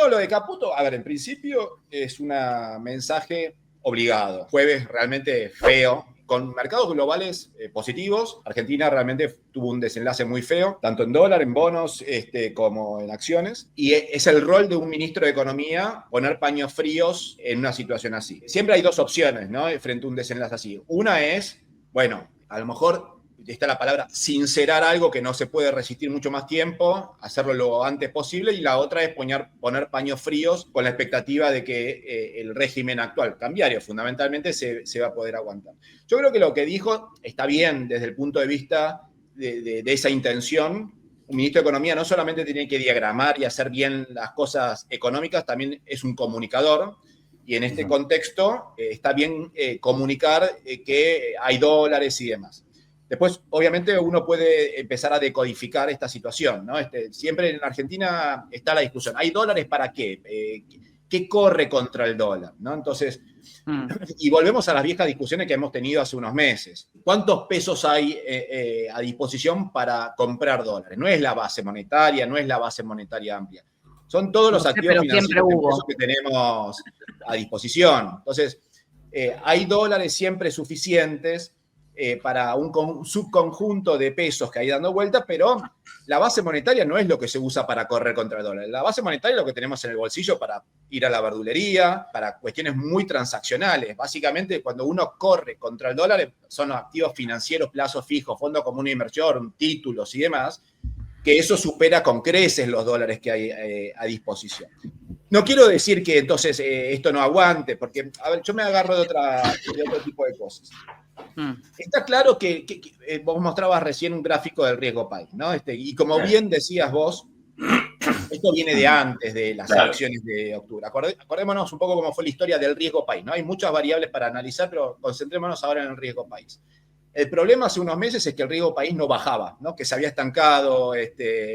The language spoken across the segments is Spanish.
No, lo de Caputo, a ver, en principio es un mensaje obligado. Jueves realmente feo. Con mercados globales positivos, Argentina realmente tuvo un desenlace muy feo, tanto en dólar, en bonos, como en acciones. Y es el rol de un ministro de Economía poner paños fríos en una situación así. Siempre hay dos opciones, ¿no? Frente a un desenlace así. Una es, bueno, a lo mejor está la palabra sincerar algo que no se puede resistir mucho más tiempo, hacerlo lo antes posible, y la otra es poner paños fríos con la expectativa de que el régimen actual, cambiario fundamentalmente, se va a poder aguantar. Yo creo que lo que dijo está bien desde el punto de vista de esa intención. Un ministro de Economía no solamente tiene que diagramar y hacer bien las cosas económicas, también es un comunicador. Y en este contexto está bien comunicar que hay dólares y demás. Después, obviamente, uno puede empezar a decodificar esta situación, ¿no? Siempre en Argentina está la discusión. ¿Hay dólares para qué? ¿Qué corre contra el dólar? ¿No? Entonces, y volvemos a las viejas discusiones que hemos tenido hace unos meses. ¿Cuántos pesos hay a disposición para comprar dólares? No es la base monetaria, no es la base monetaria amplia. Son todos los activos financieros en pesos que tenemos a disposición. Entonces, hay dólares siempre suficientes para un subconjunto de pesos que hay dando vueltas, pero la base monetaria no es lo que se usa para correr contra el dólar. La base monetaria es lo que tenemos en el bolsillo para ir a la verdulería, para cuestiones muy transaccionales. Básicamente, cuando uno corre contra el dólar, son los activos financieros, plazos fijos, fondo común de inversión, títulos y demás, que eso supera con creces los dólares que hay a disposición. No quiero decir que entonces esto no aguante, porque a ver, yo me agarro de otro tipo de cosas. Está claro que vos mostrabas recién un gráfico del riesgo país, ¿no? Y como bien decías vos, esto viene de antes de las elecciones de octubre. Acordémonos un poco cómo fue la historia del riesgo país, ¿no? Hay muchas variables para analizar, pero concentrémonos ahora en el riesgo país. El problema hace unos meses es que el riesgo país no bajaba, ¿no? Que se había estancado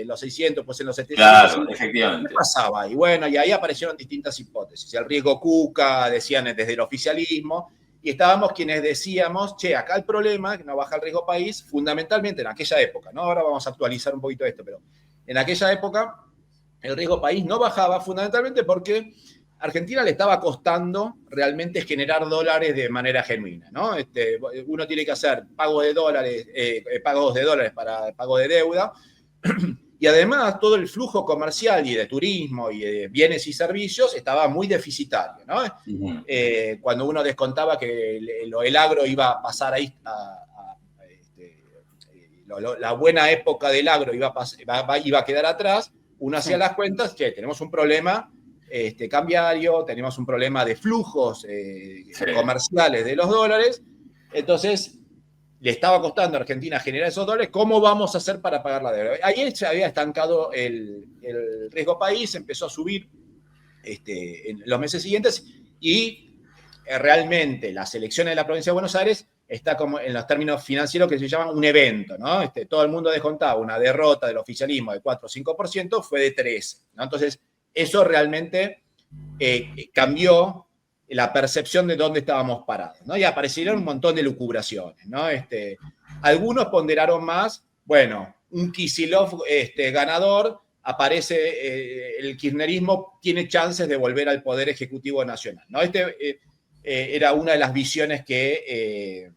los 600, pues en los 700. Claro, efectivamente. ¿Qué pasaba? Y bueno, y ahí aparecieron distintas hipótesis. El riesgo Cuca, decían desde el oficialismo, y estábamos quienes decíamos, che, acá el problema, que no baja el riesgo país, fundamentalmente en aquella época, ¿no? Ahora vamos a actualizar un poquito esto, pero en aquella época el riesgo país no bajaba fundamentalmente porque a Argentina le estaba costando realmente generar dólares de manera genuina, ¿no? Uno tiene que hacer pagos de dólares para pago de deuda, y además todo el flujo comercial y de turismo y de bienes y servicios estaba muy deficitario, ¿no? Cuando uno descontaba que el agro iba a pasar ahí la buena época del agro iba a quedar atrás, uno hacía las cuentas, che, tenemos un problema cambiario, tenemos un problema de flujos comerciales de los dólares, entonces le estaba costando a Argentina generar esos dólares, ¿cómo vamos a hacer para pagar la deuda? Ahí se había estancado el riesgo país, empezó a subir en los meses siguientes, y realmente las elecciones de la provincia de Buenos Aires está como en los términos financieros que se llaman un evento, ¿no? Todo el mundo descontaba una derrota del oficialismo de 4 o 5%, fue de 3, ¿no? Entonces, eso realmente cambió la percepción de dónde estábamos parados, ¿no? Y aparecieron un montón de lucubraciones, ¿no? Algunos ponderaron más, bueno, un Kicillof ganador, aparece el kirchnerismo, tiene chances de volver al Poder Ejecutivo Nacional, ¿no? Era una de las visiones que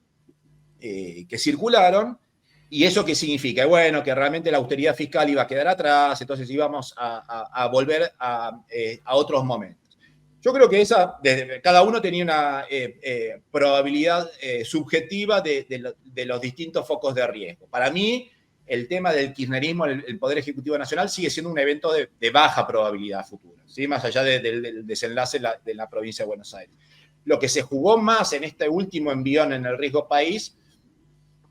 circularon. ¿Y eso qué significa? Bueno, que realmente la austeridad fiscal iba a quedar atrás, entonces íbamos a volver a otros momentos. Yo creo que cada uno tenía una probabilidad subjetiva de los distintos focos de riesgo. Para mí, el tema del kirchnerismo, el Poder Ejecutivo Nacional, sigue siendo un evento de baja probabilidad futura, ¿sí? Más allá del desenlace de la provincia de Buenos Aires. Lo que se jugó más en este último envión en el riesgo país,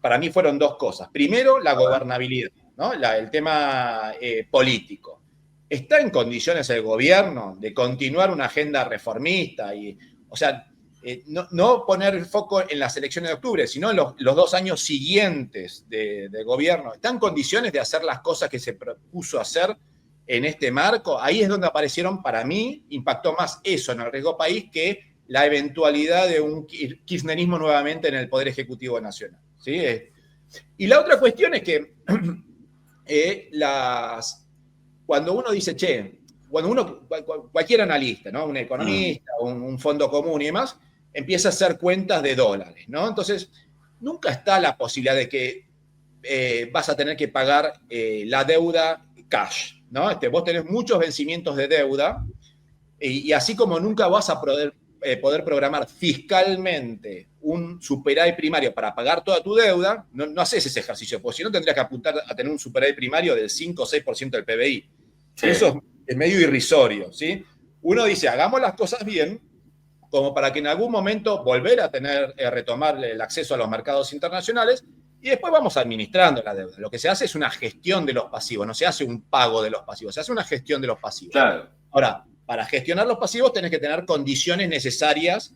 para mí fueron dos cosas. Primero, la gobernabilidad, ¿no? El tema político. ¿Está en condiciones el gobierno de continuar una agenda reformista? O sea, no poner el foco en las elecciones de octubre, sino en los 2 años siguientes de gobierno. ¿Está en condiciones de hacer las cosas que se propuso hacer en este marco? Ahí es donde aparecieron, para mí, impactó más eso en el riesgo país que la eventualidad de un kirchnerismo nuevamente en el Poder Ejecutivo Nacional, ¿sí? Y la otra cuestión es que cuando uno dice, che, cuando cualquier analista, ¿no? Un economista, un fondo común y demás, empieza a hacer cuentas de dólares, ¿no? Entonces, nunca está la posibilidad de que vas a tener que pagar la deuda cash, ¿no? Vos tenés muchos vencimientos de deuda y así como nunca vas a poder programar fiscalmente un superávit primario para pagar toda tu deuda, no haces ese ejercicio, porque si no tendrías que apuntar a tener un superávit primario del 5 o 6% del PBI. Sí. Eso es medio irrisorio, ¿sí? Uno dice, hagamos las cosas bien, como para que en algún momento volver a retomar el acceso a los mercados internacionales y después vamos administrando la deuda. Lo que se hace es una gestión de los pasivos, no se hace un pago de los pasivos, se hace una gestión de los pasivos. Claro. Ahora, para gestionar los pasivos tenés que tener condiciones necesarias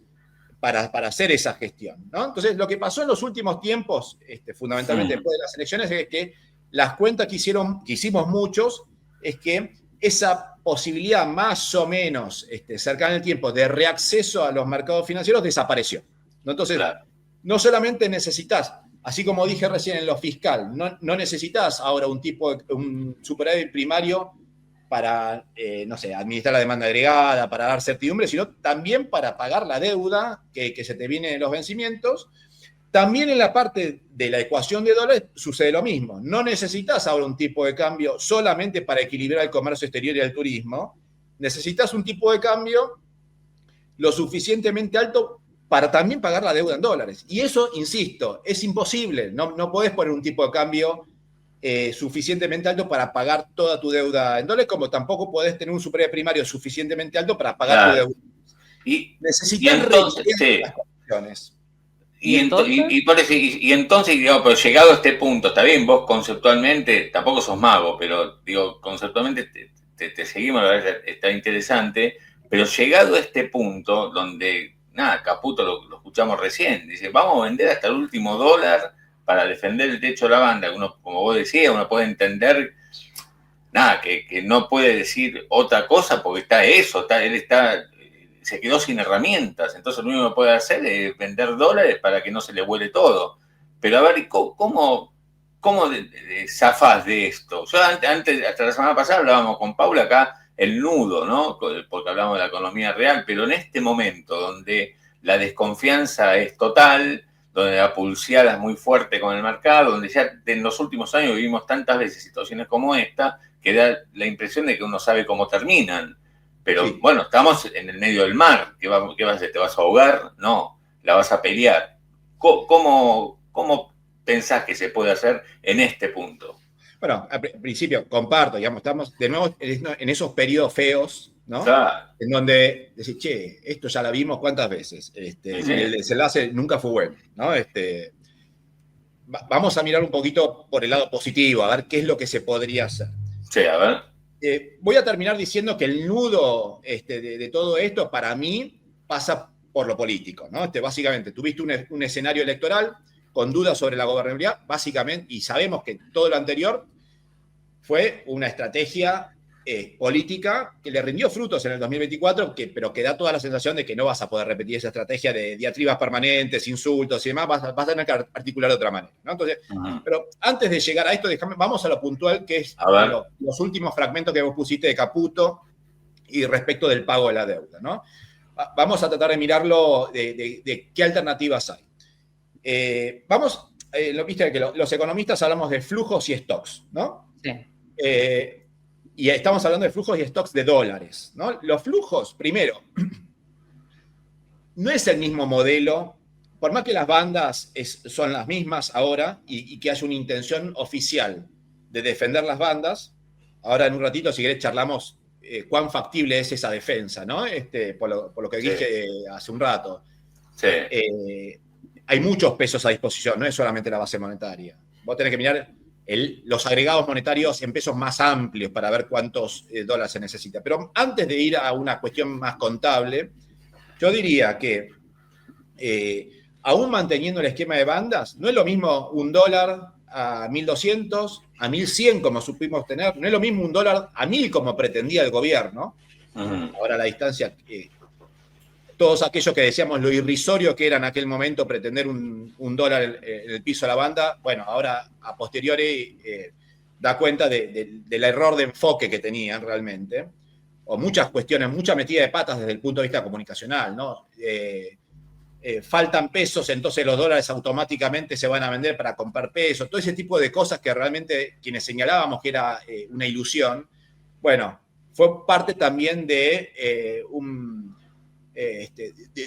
para hacer esa gestión, ¿no? Entonces, lo que pasó en los últimos tiempos, fundamentalmente después de las elecciones, es que las cuentas que hicimos muchos, es que esa posibilidad más o menos cercana en el tiempo de reacceso a los mercados financieros desapareció, ¿no? Entonces, claro, no solamente necesitas, así como dije recién en lo fiscal, no necesitas ahora un superávit primario para, no sé, administrar la demanda agregada, para dar certidumbre, sino también para pagar la deuda que se te viene en los vencimientos. También en la parte de la ecuación de dólares sucede lo mismo. No necesitas ahora un tipo de cambio solamente para equilibrar el comercio exterior y el turismo. Necesitas un tipo de cambio lo suficientemente alto para también pagar la deuda en dólares. Y eso, insisto, es imposible. No podés poner un tipo de cambio suficientemente alto para pagar toda tu deuda en dólares, como tampoco podés tener un superávit primario suficientemente alto para pagar tu deuda. Necesitas entonces, las condiciones. Y entonces, digamos, pero llegado a este punto, está bien, vos conceptualmente, tampoco sos mago, pero digo, conceptualmente te seguimos, la verdad está interesante, pero llegado a este punto, donde, nada, Caputo lo escuchamos recién, dice, vamos a vender hasta el último dólar para defender el techo de la banda. Uno, como vos decías, uno puede entender, nada, que no puede decir otra cosa porque él se quedó sin herramientas, entonces lo único que puede hacer es vender dólares para que no se le vuele todo. Pero a ver, ¿cómo zafás de esto? Yo antes, hasta la semana pasada hablábamos con Paula acá, el nudo, ¿no? Porque hablamos de la economía real, pero en este momento donde la desconfianza es total, donde la pulseada es muy fuerte con el mercado, donde ya en los últimos años vivimos tantas veces situaciones como esta, que da la impresión de que uno sabe cómo terminan. Pero sí, bueno, estamos en el medio del mar. ¿Qué vas a hacer? ¿Te vas a ahogar? No, la vas a pelear. ¿Cómo pensás que se puede hacer en este punto? Bueno, al principio comparto, digamos, estamos de nuevo en esos periodos feos, ¿no? Claro. En donde decís, che, esto ya la vimos cuántas veces. Sí. Y el desenlace nunca fue bueno, ¿no? Vamos a mirar un poquito por el lado positivo, a ver qué es lo que se podría hacer. Sí, a ver. Voy a terminar diciendo que el nudo de todo esto, para mí, pasa por lo político, ¿no? Básicamente, tuviste un escenario electoral con dudas sobre la gobernabilidad, básicamente, y sabemos que todo lo anterior fue una estrategia política que le rindió frutos en el 2024, pero que da toda la sensación de que no vas a poder repetir esa estrategia de diatribas permanentes, insultos y demás, vas a tener que articular de otra manera, ¿no? Entonces, pero antes de llegar a esto, vamos a lo puntual, que es los últimos fragmentos que vos pusiste de Caputo y respecto del pago de la deuda, ¿no? Vamos a tratar de mirarlo de qué alternativas hay. Lo viste que los economistas hablamos de flujos y stocks, ¿no? Sí. Y estamos hablando de flujos y stocks de dólares, ¿no? Los flujos, primero, no es el mismo modelo, por más que las bandas son las mismas ahora y que haya una intención oficial de defender las bandas. Ahora en un ratito, si querés, charlamos cuán factible es esa defensa, ¿no? Por lo que dije hace un rato. Sí. Hay muchos pesos a disposición, no es solamente la base monetaria. Vos tenés que mirar los agregados monetarios en pesos más amplios para ver cuántos dólares se necesita. Pero antes de ir a una cuestión más contable, yo diría que aún manteniendo el esquema de bandas, no es lo mismo un dólar a 1.200, a 1.100 como supimos tener, no es lo mismo un dólar a 1.000 como pretendía el gobierno. Ahora la distancia, todos aquellos que decíamos lo irrisorio que era en aquel momento pretender un dólar en el piso de la banda, bueno, ahora a posteriori da cuenta del error de enfoque que tenían realmente. o muchas cuestiones, mucha metida de patas desde el punto de vista comunicacional, ¿no? Faltan pesos, entonces los dólares automáticamente se van a vender para comprar pesos, todo ese tipo de cosas que realmente quienes señalábamos que era una ilusión, bueno, fue parte también de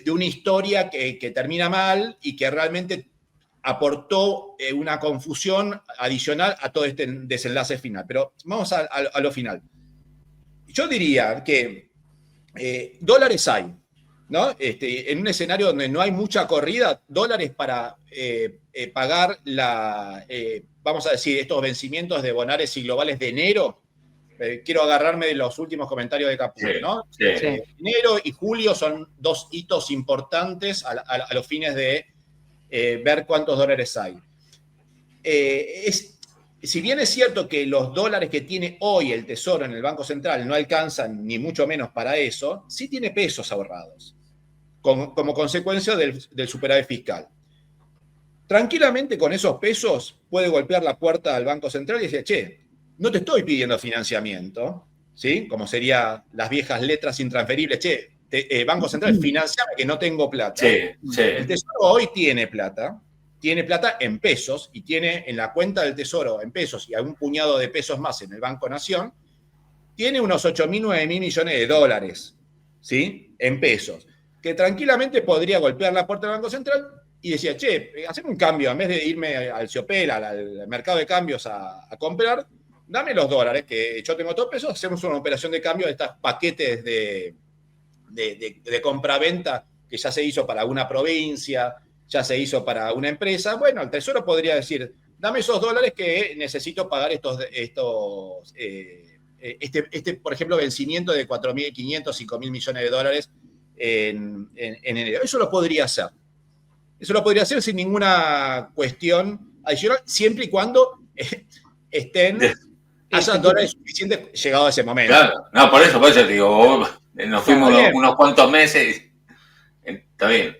una historia que termina mal y que realmente aportó una confusión adicional a todo este desenlace final. Pero vamos a lo final. Yo diría que dólares hay, ¿no? En un escenario donde no hay mucha corrida, dólares para pagar vamos a decir, estos vencimientos de bonares y globales de enero. Quiero agarrarme de los últimos comentarios de Caputo, ¿no? Sí. Enero y julio son dos hitos importantes a los fines de ver cuántos dólares hay. Si bien es cierto que los dólares que tiene hoy el Tesoro en el Banco Central no alcanzan ni mucho menos para eso, sí tiene pesos ahorrados, como consecuencia del superávit fiscal. Tranquilamente con esos pesos puede golpear la puerta al Banco Central y decir, che, no te estoy pidiendo financiamiento, ¿sí? Como serían las viejas letras intransferibles, che, Banco Central, financiame que no tengo plata. Sí. El Tesoro hoy tiene plata en pesos y tiene en la cuenta del Tesoro en pesos y algún puñado de pesos más en el Banco Nación, tiene unos 8.000, 9.000 millones de dólares, ¿sí? En pesos, que tranquilamente podría golpear la puerta del Banco Central y decía, che, haceme un cambio, en vez de irme al Ciopel, al mercado de cambios a comprar, dame los dólares, que yo tengo todos pesos, hacemos una operación de cambio de estos paquetes de compra-venta que ya se hizo para una provincia, ya se hizo para una empresa. Bueno, el Tesoro podría decir, dame esos dólares que necesito pagar por ejemplo, vencimiento de 4.500, 5.000 millones de dólares en enero. Eso lo podría hacer. Eso lo podría hacer sin ninguna cuestión adicional, siempre y cuando haya dólares suficientes llegado a ese momento. Claro, no, por eso digo, nos fuimos unos cuantos meses. Está bien.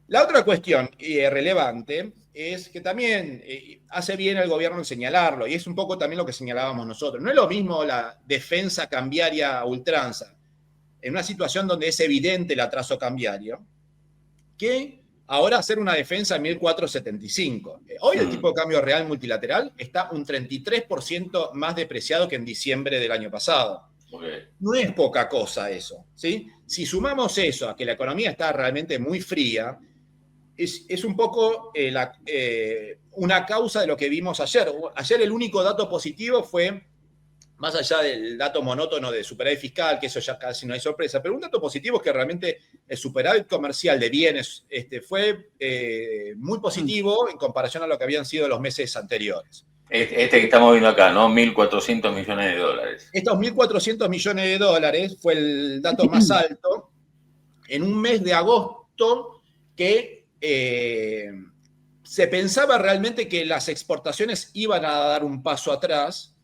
La otra cuestión relevante es que también hace bien el gobierno en señalarlo, y es un poco también lo que señalábamos nosotros. No es lo mismo la defensa cambiaria a ultranza en una situación donde es evidente el atraso cambiario, que ahora hacer una defensa en 1.475. Hoy el tipo de cambio real multilateral está un 33% más depreciado que en diciembre del año pasado. Okay. No es poca cosa eso, ¿sí? Si sumamos eso a que la economía está realmente muy fría, es un poco una causa de lo que vimos ayer. Ayer el único dato positivo fue, más allá del dato monótono de superávit fiscal, que eso ya casi no hay sorpresa, pero un dato positivo es que realmente el superávit comercial de bienes fue muy positivo en comparación a lo que habían sido los meses anteriores. Que estamos viendo acá, ¿no? 1.400 millones de dólares. Estos 1.400 millones de dólares fue el dato más alto en un mes de agosto que se pensaba realmente que las exportaciones iban a dar un paso atrás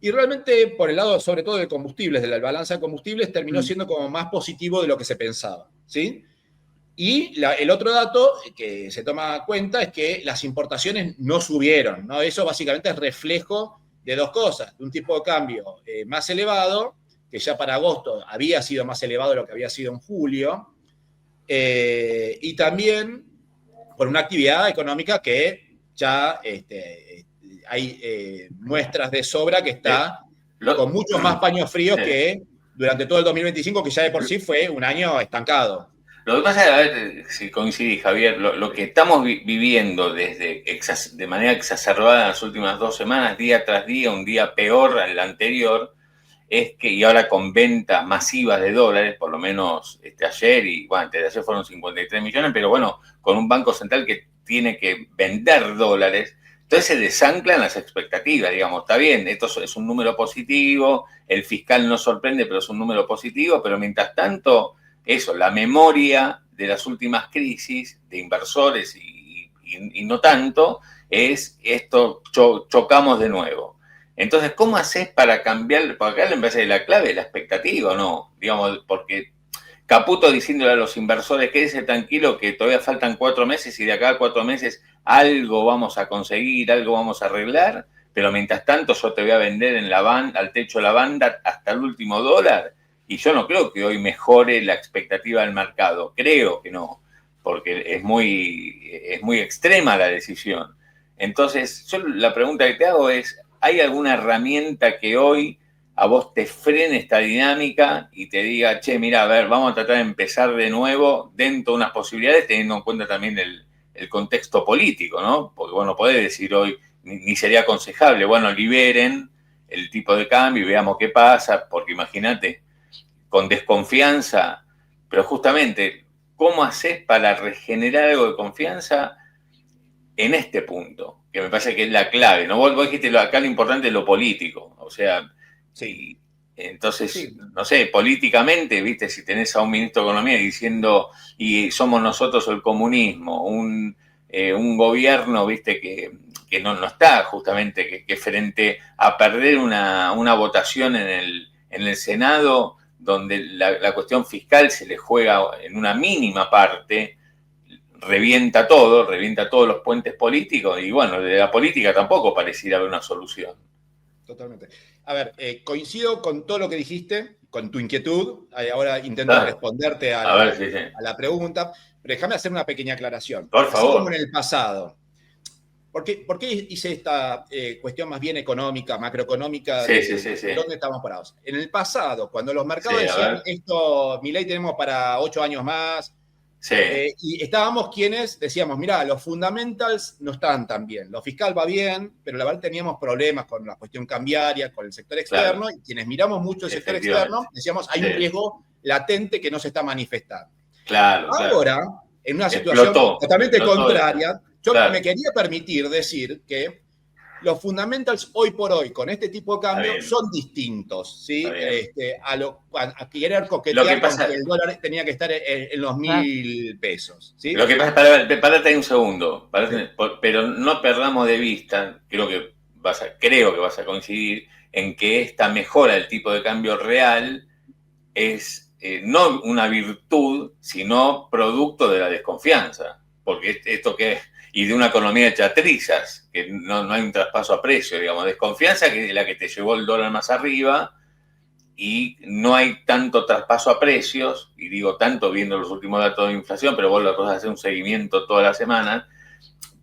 y realmente por el lado sobre todo de combustibles, de la balanza de combustibles, terminó siendo como más positivo de lo que se pensaba, ¿sí? Y el otro dato que se toma cuenta es que las importaciones no subieron, ¿no? Eso básicamente es reflejo de dos cosas, de un tipo de cambio más elevado, que ya para agosto había sido más elevado de lo que había sido en julio, y también por una actividad económica que ya hay muestras de sobra que está con muchos más paños fríos que durante todo el 2025, que ya de por sí fue un año estancado. Lo que pasa es, a ver si coincidís, Javier, lo que estamos viviendo de manera exacerbada en las últimas 2 semanas, día tras día, un día peor al anterior, es que, y ahora con ventas masivas de dólares, por lo menos ayer, y bueno, antes de ayer fueron 53 millones, pero bueno, con un banco central que tiene que vender dólares, entonces se desanclan las expectativas, digamos, está bien, esto es un número positivo, el fiscal no sorprende, pero es un número positivo, pero mientras tanto, eso, la memoria de las últimas crisis de inversores y no tanto, es esto, chocamos de nuevo. Entonces, ¿cómo haces para cambiar? Porque acá me parece que la clave es la expectativa, ¿no? Digamos, porque Caputo diciéndole a los inversores, quédese tranquilo que todavía faltan 4 meses y de acá a 4 meses algo vamos a conseguir, algo vamos a arreglar, pero mientras tanto yo te voy a vender al techo de la banda hasta el último dólar. y yo no creo que hoy mejore la expectativa del mercado, creo que no, porque es muy extrema la decisión. Entonces, yo la pregunta que te hago es, ¿hay alguna herramienta que hoy a vos te frene esta dinámica y te diga, che, mira, a ver, vamos a tratar de empezar de nuevo dentro de unas posibilidades, teniendo en cuenta también el contexto político, ¿no? Porque vos no podés decir hoy, ni sería aconsejable, bueno, liberen el tipo de cambio y veamos qué pasa, porque imagínate, con desconfianza, pero justamente, ¿cómo haces para regenerar algo de confianza en este punto? Que me parece que es la clave, ¿no? Vos dijiste acá lo importante es lo político, o sea, sí. Entonces, sí. No sé, políticamente, viste, si tenés a un ministro de Economía diciendo, y somos nosotros el comunismo, un gobierno, viste, que no está justamente, que frente a perder una votación en el Senado, donde la cuestión fiscal se le juega en una mínima parte, revienta todos los puentes políticos, y bueno, de la política tampoco pareciera haber una solución. Totalmente. A ver, coincido con todo lo que dijiste, con tu inquietud. Ahora intento responderte a la pregunta, pero déjame hacer una pequeña aclaración. Por favor. Así como en el pasado. ¿Por qué hice esta cuestión más bien económica, macroeconómica, de dónde estamos parados? En el pasado, cuando los mercados decían, esto, Milei tenemos para 8 años más, y estábamos quienes decíamos, mirá, los fundamentals no están tan bien, lo fiscal va bien, pero la verdad teníamos problemas con la cuestión cambiaria, con el sector externo, y quienes miramos mucho el sector externo, decíamos, hay un riesgo latente que no se está manifestando. Ahora, en una situación totalmente contraria, yo me quería permitir decir que los fundamentals hoy por hoy, con este tipo de cambio, son distintos, ¿sí? A querer coquetear con que el dólar tenía que estar en los 1.000 pesos, ¿sí? Lo que pasa, parate ahí un segundo, pero no perdamos de vista, creo que vas a coincidir en que esta mejora del tipo de cambio real es no una virtud, sino producto de la desconfianza, porque esto que es, y de una economía hecha trizas, que no hay un traspaso a precio, digamos, desconfianza que es la que te llevó el dólar más arriba, y no hay tanto traspaso a precios, y digo tanto viendo los últimos datos de inflación, pero vos lo podés hacer un seguimiento toda la semana,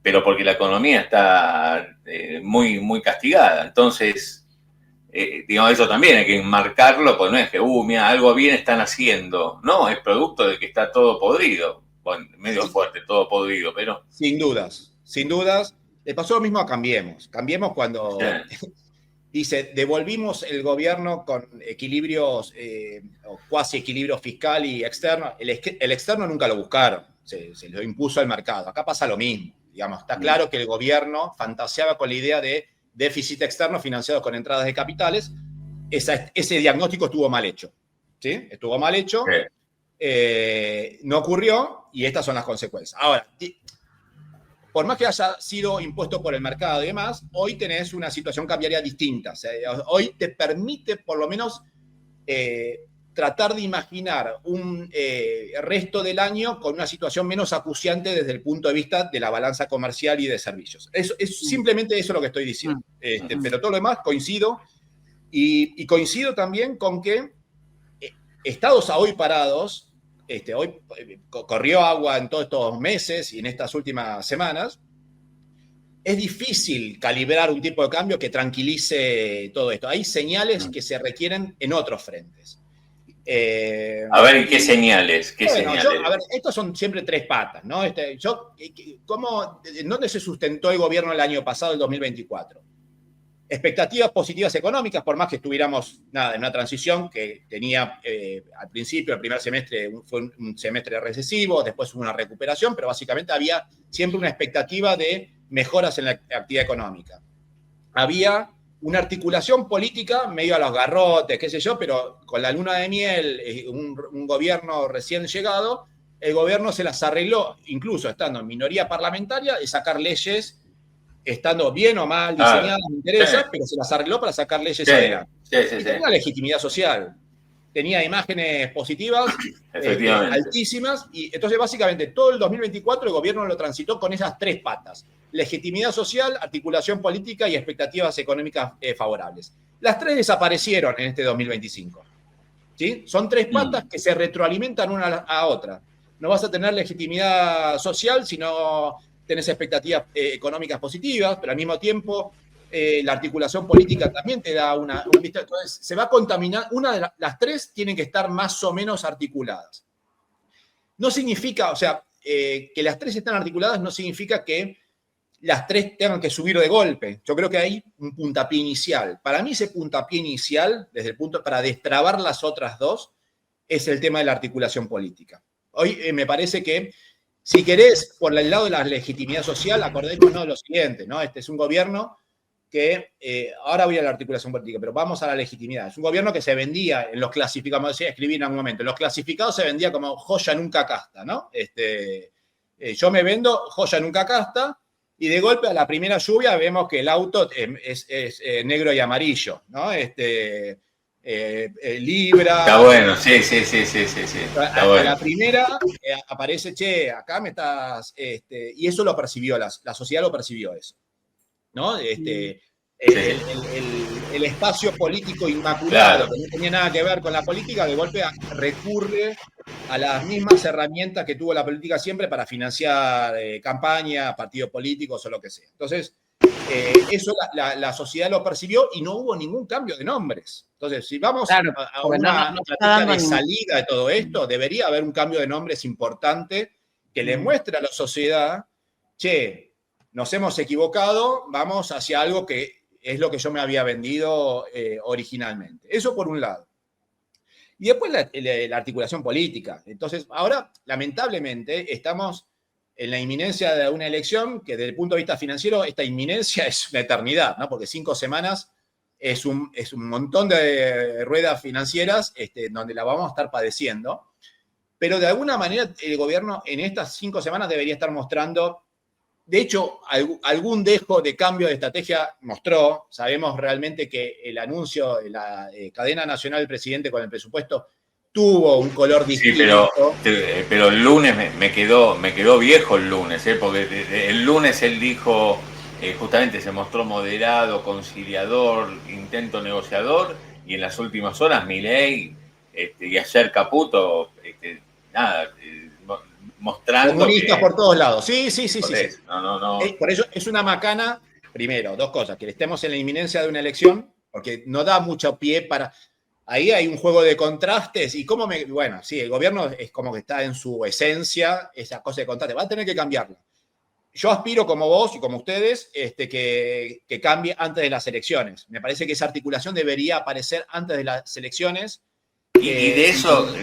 pero porque la economía está muy, muy castigada. Entonces, digamos, eso también hay que enmarcarlo, porque no es que, mira, algo bien están haciendo. No, es producto de que está todo podrido. Bueno, medio fuerte, todo podrido, pero... Sin dudas. Le pasó lo mismo a Cambiemos. Cambiemos cuando dice, devolvimos el gobierno con equilibrios, o cuasi equilibrio fiscal y externo. El externo nunca lo buscaron, se lo impuso al mercado. Acá pasa lo mismo. Digamos, está claro que el gobierno fantaseaba con la idea de déficit externo financiado con entradas de capitales. Ese diagnóstico estuvo mal hecho. ¿Sí? Estuvo mal hecho. No ocurrió y estas son las consecuencias. Ahora, por más que haya sido impuesto por el mercado y demás, hoy tenés una situación cambiaria distinta. O sea, hoy te permite por lo menos tratar de imaginar un resto del año con una situación menos acuciante desde el punto de vista de la balanza comercial y de servicios. Es simplemente eso lo que estoy diciendo. Pero todo lo demás coincido, y coincido también con que estados a hoy parados, hoy corrió agua en todos estos meses y en estas últimas semanas, es difícil calibrar un tipo de cambio que tranquilice todo esto. Hay señales que se requieren en otros frentes. A ver, ¿qué señales? A ver, estos son siempre tres patas, ¿no? ¿Dónde se sustentó el gobierno el año pasado, el 2024? Expectativas positivas económicas, por más que estuviéramos en una transición que tenía al principio, el primer semestre fue un semestre recesivo, después hubo una recuperación, pero básicamente había siempre una expectativa de mejoras en la actividad económica. Había una articulación política medio a los garrotes, qué sé yo, pero con la luna de miel, un gobierno recién llegado, el gobierno se las arregló, incluso estando en minoría parlamentaria, de sacar leyes, estando bien o mal diseñadas, me interesa, pero se las arregló para sacar leyes adelante. Y tenía legitimidad social, tenía imágenes positivas, altísimas, y entonces básicamente todo el 2024 el gobierno lo transitó con esas tres patas: legitimidad social, articulación política y expectativas económicas favorables. Las tres desaparecieron en este 2025. ¿sí? Son tres patas que se retroalimentan una a otra. No vas a tener legitimidad social si no tenés expectativas económicas positivas, pero al mismo tiempo la articulación política también te da un visto. Entonces, se va a contaminar. Una de las tres tienen que estar más o menos articuladas. No significa, o sea, que las tres están articuladas no significa que las tres tengan que subir de golpe. Yo creo que hay un puntapié inicial. Para mí ese puntapié inicial, desde el punto para destrabar las otras dos, es el tema de la articulación política. Hoy me parece que, si querés, por el lado de la legitimidad social, acordémonos de lo siguiente, ¿no? Este es un gobierno que, ahora voy a la articulación política, pero vamos a la legitimidad. Es un gobierno que se vendía en los clasificados, como decía, escribí en algún momento, en los clasificados se vendía como joya nunca casta, ¿no? Yo me vendo joya nunca casta, y de golpe a la primera lluvia vemos que el auto es negro y amarillo, ¿no? Libra. Está bueno, sí. Está bueno. A la primera aparece, che, acá me estás. Y eso lo percibió, la sociedad lo percibió eso, ¿no? El espacio político inmaculado, que no tenía nada que ver con la política, de golpe recurre a las mismas herramientas que tuvo la política siempre para financiar campañas, partidos políticos o lo que sea. Entonces, eso la sociedad lo percibió y no hubo ningún cambio de nombres. Entonces, si vamos a una estrategia de salida de todo esto, debería haber un cambio de nombres importante que le muestre a la sociedad, che, nos hemos equivocado, vamos hacia algo que es lo que yo me había vendido originalmente. Eso por un lado. Y después la articulación política. Entonces, ahora, lamentablemente, estamos en la inminencia de una elección que, desde el punto de vista financiero, esta inminencia es una eternidad, ¿no? Porque 5 semanas es un montón de ruedas financieras donde la vamos a estar padeciendo. Pero de alguna manera el gobierno en estas 5 semanas debería estar mostrando, de hecho, algún dejo de cambio de estrategia mostró. Sabemos realmente que el anuncio de la cadena nacional del presidente con el presupuesto tuvo un color distinto. Sí, pero el lunes me quedó viejo el lunes, porque el lunes él dijo, justamente se mostró moderado, conciliador, intento negociador, y en las últimas horas Milei y ayer Caputo, nada, mostrando comunistas por todos lados. Sí. No. Por eso es una macana, primero, dos cosas, que estemos en la inminencia de una elección, porque no da mucho pie para... Ahí hay un juego de contrastes y bueno, sí, el gobierno es como que está en su esencia, esa cosa de contrastes, va a tener que cambiarla. Yo aspiro, como vos y como ustedes, que cambie antes de las elecciones. Me parece que esa articulación debería aparecer antes de las elecciones. Y de eso,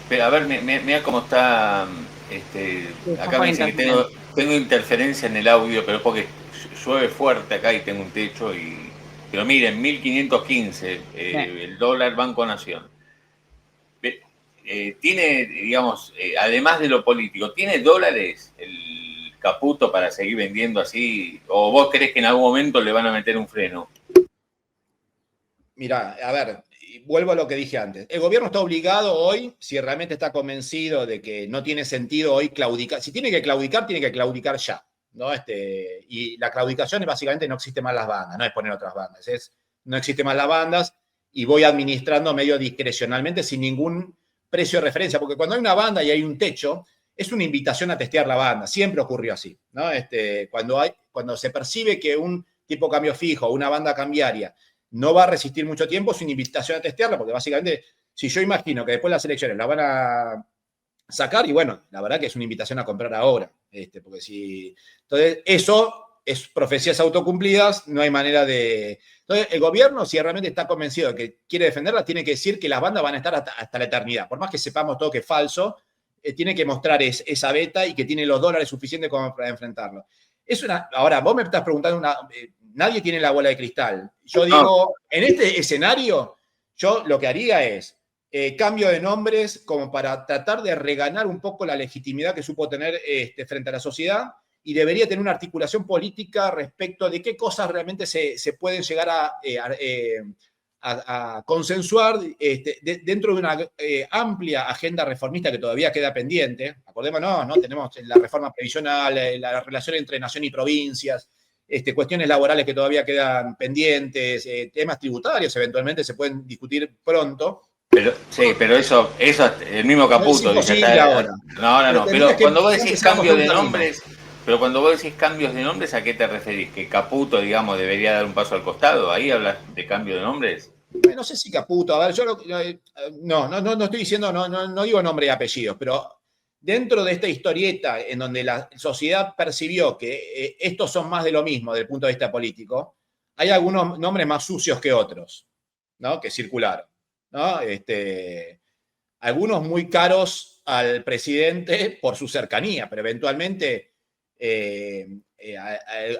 pero a ver, mira cómo está... acá me dice que tengo interferencia en el audio, pero es porque llueve fuerte acá y tengo un techo. Pero miren, 1515, el dólar Banco Nación. Tiene, digamos, además de lo político, ¿tiene dólares el Caputo para seguir vendiendo así? ¿O vos crees que en algún momento le van a meter un freno? Mira, a ver, vuelvo a lo que dije antes. El gobierno está obligado hoy, si realmente está convencido de que no tiene sentido hoy claudicar. Si tiene que claudicar ya, ¿no? Y la claudicación es básicamente no existe más las bandas, no es poner otras bandas, no existe más las bandas y voy administrando medio discrecionalmente sin ningún precio de referencia, porque cuando hay una banda y hay un techo, es una invitación a testear la banda, siempre ocurrió así, ¿no? Cuando se percibe que un tipo cambio fijo, una banda cambiaria, no va a resistir mucho tiempo, es una invitación a testearla, porque básicamente, si yo imagino que después de las elecciones la van a sacar, y bueno, la verdad que es una invitación a comprar ahora, porque si... Entonces, eso es profecías autocumplidas, no hay manera de... Entonces, el gobierno, si realmente está convencido de que quiere defenderla, tiene que decir que las bandas van a estar hasta la eternidad. Por más que sepamos todo que es falso, tiene que mostrar esa beta y que tiene los dólares suficientes como para enfrentarlo. Ahora, vos me estás preguntando nadie tiene la bola de cristal. Yo digo, en este escenario, yo lo que haría es cambio de nombres como para tratar de reganar un poco la legitimidad que supo tener frente a la sociedad, y debería tener una articulación política respecto de qué cosas realmente se pueden llegar a consensuar dentro de una amplia agenda reformista que todavía queda pendiente. Acordémonos, ¿no? Tenemos la reforma previsional, la relación entre nación y provincias, cuestiones laborales que todavía quedan pendientes, temas tributarios eventualmente se pueden discutir pronto. Pero, sí, pero eso el mismo Caputo No es dice, imposible ahora. no, ahora no, pero Que cuando vos decís empezar a cambio construir de un camino. nombres, pero cuando vos decís cambios de nombres, ¿a qué te referís? ¿Que Caputo, digamos, debería dar un paso al costado? ¿Ahí hablas de cambio de nombres? No sé si Caputo, a ver, no estoy diciendo, no digo nombre y apellidos, pero dentro de esta historieta en donde la sociedad percibió que estos son más de lo mismo desde el punto de vista político, hay algunos nombres más sucios que otros, ¿no? Que circularon, ¿no? Algunos muy caros al presidente por su cercanía, pero eventualmente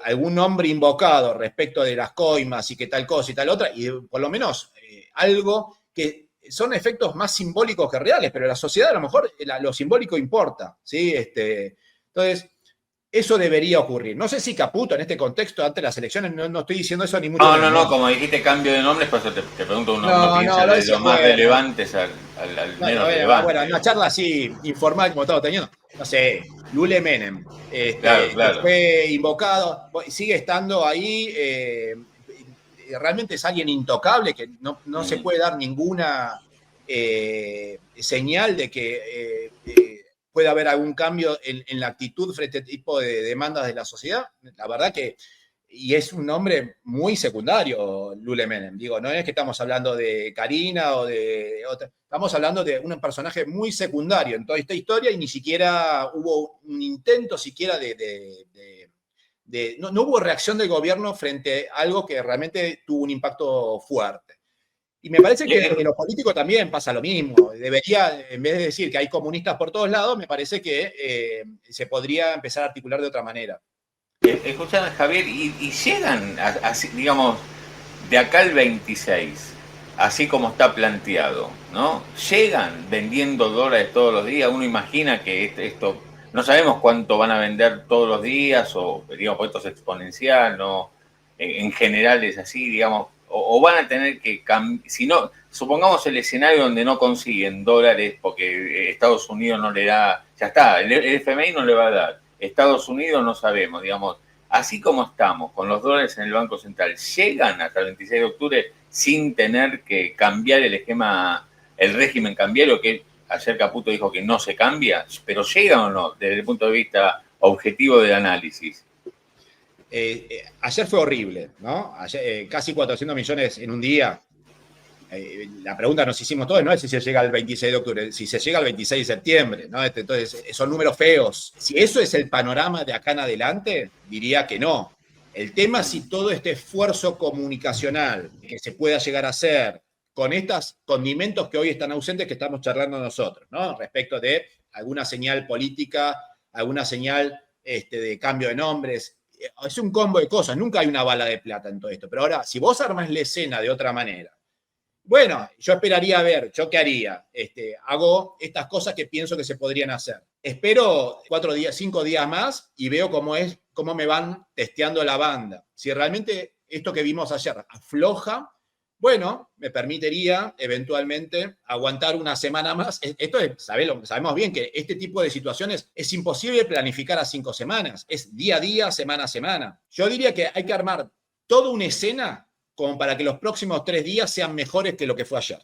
algún nombre invocado respecto de las coimas y que tal cosa y tal otra, y por lo menos algo que son efectos más simbólicos que reales, pero la sociedad a lo mejor lo simbólico importa, ¿sí? Entonces, eso debería ocurrir. No sé si Caputo en este contexto, antes de las elecciones, no estoy diciendo eso ni mucho No, menos. no, como dijiste cambio de nombres, por eso te pregunto, uno No, piensa lo de decía, los más bueno, relevantes al menos bueno, relevante. una charla así informal como estamos teniendo, no sé, Lule Menem, Claro, que claro. fue invocado, sigue estando ahí, realmente es alguien intocable, que no se puede dar ninguna señal de que pueda haber algún cambio en la actitud frente a este tipo de demandas de la sociedad. La verdad que y es un nombre muy secundario, Lule Menem. Digo, no es que estamos hablando de Karina o de otra, estamos hablando de un personaje muy secundario en toda esta historia y ni siquiera hubo un intento siquiera no hubo reacción del gobierno frente a algo que realmente tuvo un impacto fuerte. Y me parece que en lo político también pasa lo mismo. Debería, en vez de decir que hay comunistas por todos lados, me parece que se podría empezar a articular de otra manera. Escuchame, Javier, y llegan, así, digamos, de acá al 26, así como está planteado, ¿no? Llegan vendiendo dólares todos los días. Uno imagina que esto, no sabemos cuánto van a vender todos los días, o digamos, pues esto es exponencial, ¿no? En general es así, digamos, o van a tener que cambiar, si no, supongamos el escenario donde no consiguen dólares porque Estados Unidos no le da, ya está, el FMI no le va a dar. Estados Unidos no sabemos, digamos, así como estamos con los dólares en el Banco Central, ¿llegan hasta el 26 de octubre sin tener que cambiar el esquema, el régimen cambiario que ayer Caputo dijo que no se cambia? ¿Pero llegan o no desde el punto de vista objetivo del análisis? Ayer fue horrible, ¿no? Ayer, casi 400 millones en un día. La pregunta nos hicimos todos no es si se llega al 26 de octubre, si se llega al 26 de septiembre, ¿no? Entonces, son números feos. Si eso es el panorama de acá en adelante, diría que no. El tema es si todo este esfuerzo comunicacional que se pueda llegar a hacer con estos condimentos que hoy están ausentes que estamos charlando nosotros, ¿no? Respecto de alguna señal política, alguna señal de cambio de nombres. Es un combo de cosas, nunca hay una bala de plata en todo esto. Pero ahora, si vos armás la escena de otra manera, bueno, yo esperaría ver, ¿yo qué haría? Hago estas cosas que pienso que se podrían hacer. Espero 4 días, 5 días más y veo cómo me van testeando la banda. Si realmente esto que vimos ayer afloja, bueno, me permitiría eventualmente aguantar una semana más. Esto sabemos bien que este tipo de situaciones es imposible planificar a 5 semanas. Es día a día, semana a semana. Yo diría que hay que armar toda una escena como para que los próximos 3 días sean mejores que lo que fue ayer.